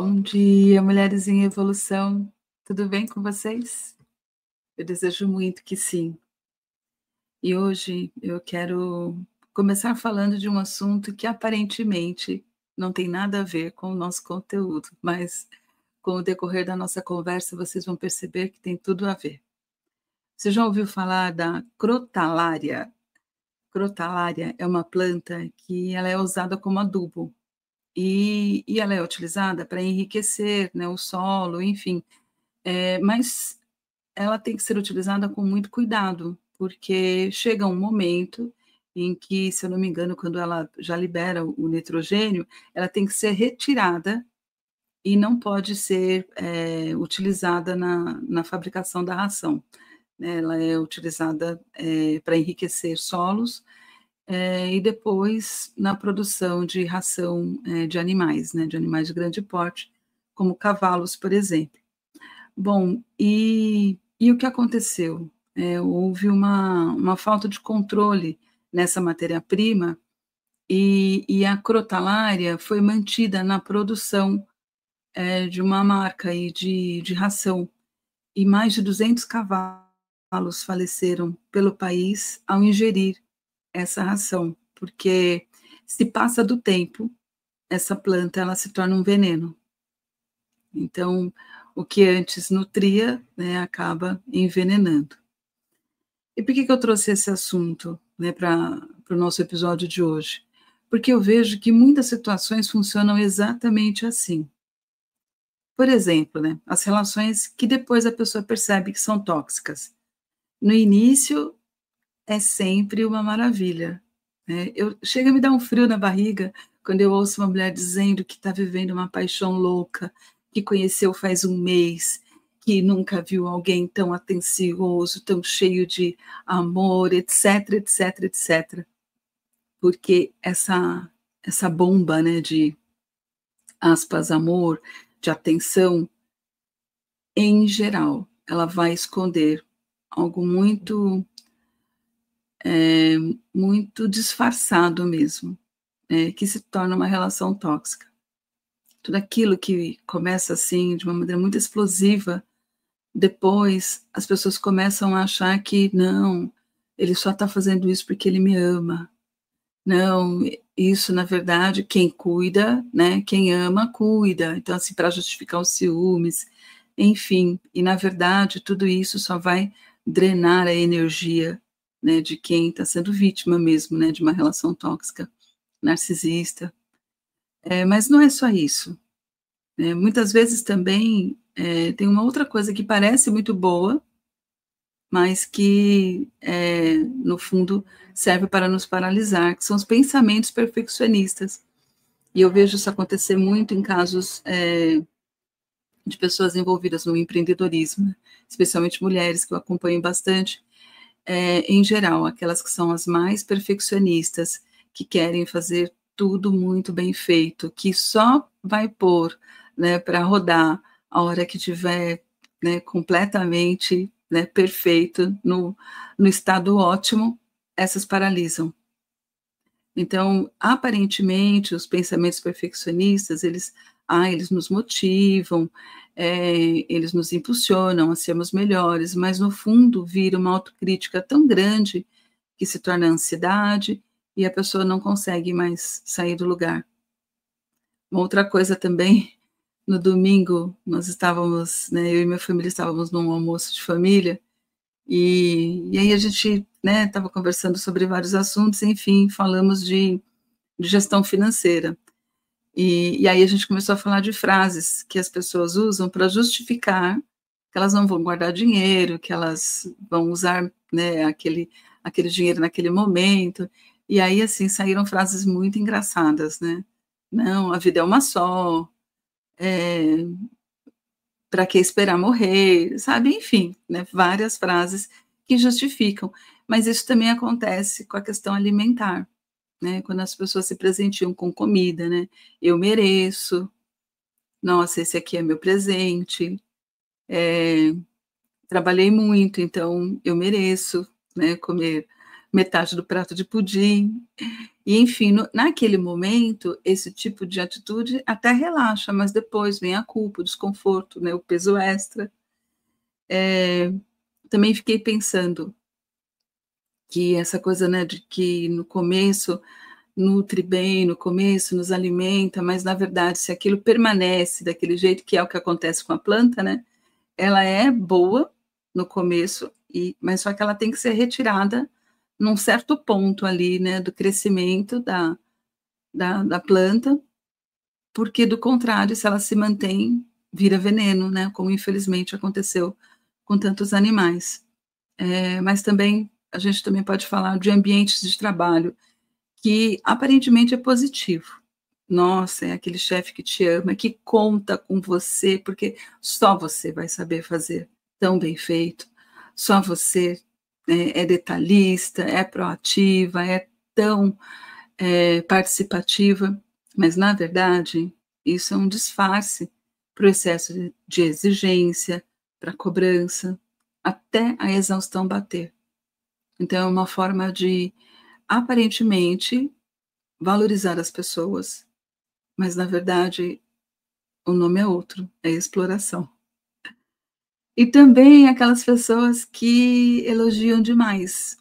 Bom dia, mulheres em evolução. Tudo bem com vocês? Eu desejo muito que sim. E hoje eu quero começar falando de um assunto que aparentemente não tem nada a ver com o nosso conteúdo, mas com o decorrer da nossa conversa vocês vão perceber que tem tudo a ver. Você já ouviu falar da crotalária? Crotalária é uma planta que ela é usada como adubo e ela é utilizada para enriquecer, né, o solo, enfim. Mas ela tem que ser utilizada com muito cuidado, porque chega um momento em que, se eu não me engano, quando ela já libera o nitrogênio, ela tem que ser retirada e não pode ser utilizada na fabricação da ração, né? Ela é utilizada para enriquecer solos e depois na produção de ração de animais, né? De animais de grande porte, como cavalos, por exemplo. Bom, e o que aconteceu? Houve uma falta de controle nessa matéria-prima e a crotalária foi mantida na produção de uma marca aí de ração, e mais de 200 cavalos faleceram pelo país ao ingerir essa ração, porque se passa do tempo, essa planta ela se torna um veneno. Então, o que antes nutria, né, acaba envenenando. E por que eu trouxe esse assunto, né, para o nosso episódio de hoje? Porque eu vejo que muitas situações funcionam exatamente assim. Por exemplo, né, as relações que depois a pessoa percebe que são tóxicas. No início, é sempre uma maravilha, né? Chega a me dar um frio na barriga quando eu ouço uma mulher dizendo que está vivendo uma paixão louca, que conheceu faz um mês, que nunca viu alguém tão atencioso, tão cheio de amor, etc, etc, etc. Porque essa bomba, né, de aspas, amor, de atenção, em geral, ela vai esconder algo muito disfarçado mesmo, que se torna uma relação tóxica. Tudo aquilo que começa assim, de uma maneira muito explosiva, depois as pessoas começam a achar que não, ele só está fazendo isso porque ele me ama. Não, isso na verdade, quem cuida, né, quem ama, cuida. Então, assim, para justificar os ciúmes, enfim, e na verdade tudo isso só vai drenar a energia, né, de quem está sendo vítima mesmo, né, de uma relação tóxica, narcisista. Mas não é só isso, né? Muitas vezes também tem uma outra coisa que parece muito boa, mas que, no fundo, serve para nos paralisar, que são os pensamentos perfeccionistas. E eu vejo isso acontecer muito em casos de pessoas envolvidas no empreendedorismo, especialmente mulheres, que eu acompanho bastante, em geral, aquelas que são as mais perfeccionistas, que querem fazer tudo muito bem feito, que só vai pôr, né, para rodar a hora que tiver, né, completamente, né, perfeito, no estado ótimo, essas paralisam. Então, aparentemente, os pensamentos perfeccionistas, eles nos motivam, eles nos impulsionam a sermos melhores, mas no fundo vira uma autocrítica tão grande que se torna ansiedade e a pessoa não consegue mais sair do lugar. Uma outra coisa também, no domingo, nós estávamos, né, eu e minha família estávamos num almoço de família, e aí a gente, né, estava conversando sobre vários assuntos, enfim, falamos de gestão financeira. E aí a gente começou a falar de frases que as pessoas usam para justificar que elas não vão guardar dinheiro, que elas vão usar, né, aquele dinheiro naquele momento. E aí, assim, saíram frases muito engraçadas, né? Não, a vida é uma só, para que esperar morrer, sabe? Enfim, né, várias frases que justificam. Mas isso também acontece com a questão alimentar, né? Quando as pessoas se presentiam com comida, né? Eu mereço, nossa, esse aqui é meu presente, trabalhei muito, então eu mereço, né, comer metade do prato de pudim. E, enfim, naquele momento, esse tipo de atitude até relaxa, mas depois vem a culpa, o desconforto, né, o peso extra. Também fiquei pensando que essa coisa, né, de que no começo nutre bem, no começo nos alimenta, mas na verdade, se aquilo permanece daquele jeito, que é o que acontece com a planta, né, ela é boa no começo, mas só que ela tem que ser retirada num certo ponto ali, né, do crescimento da planta, porque do contrário, se ela se mantém, vira veneno, né, como infelizmente aconteceu com tantos animais. Mas também a gente também pode falar de ambientes de trabalho que aparentemente é positivo. Nossa, é aquele chefe que te ama, que conta com você, porque só você vai saber fazer tão bem feito, só você é detalhista, é proativa, é tão participativa, mas na verdade isso é um disfarce para o excesso de exigência, para a cobrança, até a exaustão bater. Então é uma forma de, aparentemente, valorizar as pessoas, mas na verdade o nome é outro, é exploração. E também aquelas pessoas que elogiam demais,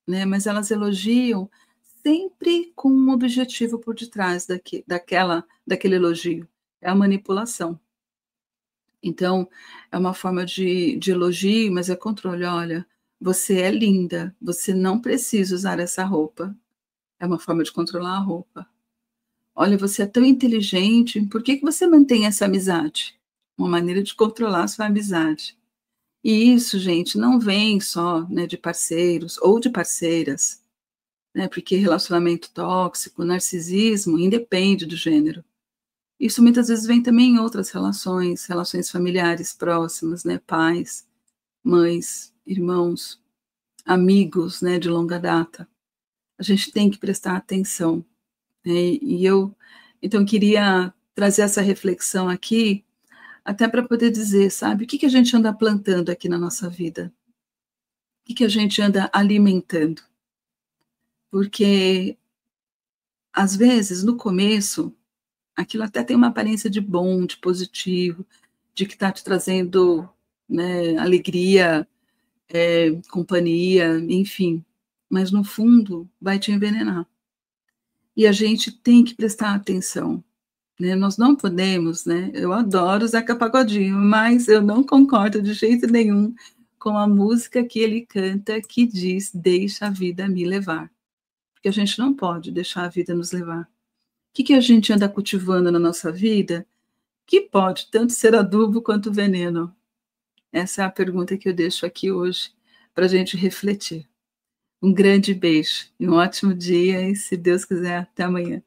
né, mas elas elogiam sempre com um objetivo por detrás daquele elogio, é a manipulação. Então, é uma forma de elogio, mas é controle: "Olha, você é linda, você não precisa usar essa roupa", é uma forma de controlar a roupa. "Olha, você é tão inteligente, por que que você mantém essa amizade?", uma maneira de controlar a sua amizade. E isso, gente, não vem só, né, de parceiros ou de parceiras, né, porque relacionamento tóxico, narcisismo, independe do gênero. Isso muitas vezes vem também em outras relações, relações familiares próximas, né, pais, mães, irmãos, amigos, né, de longa data. A gente tem que prestar atenção, né, e eu então queria trazer essa reflexão aqui, até para poder dizer, sabe, o que que a gente anda plantando aqui na nossa vida? O que que a gente anda alimentando? Porque, às vezes, no começo, aquilo até tem uma aparência de bom, de positivo, de que está te trazendo, né, alegria, companhia, enfim, mas no fundo vai te envenenar. E a gente tem que prestar atenção, né, nós não podemos, né, eu adoro o Zeca Pagodinho, mas eu não concordo de jeito nenhum com a música que ele canta que diz: "Deixa a vida me levar", porque a gente não pode deixar a vida nos levar. O que que a gente anda cultivando na nossa vida, que pode tanto ser adubo quanto veneno? Essa é a pergunta que eu deixo aqui hoje para a gente refletir. Um grande beijo e um ótimo dia e, se Deus quiser, até amanhã.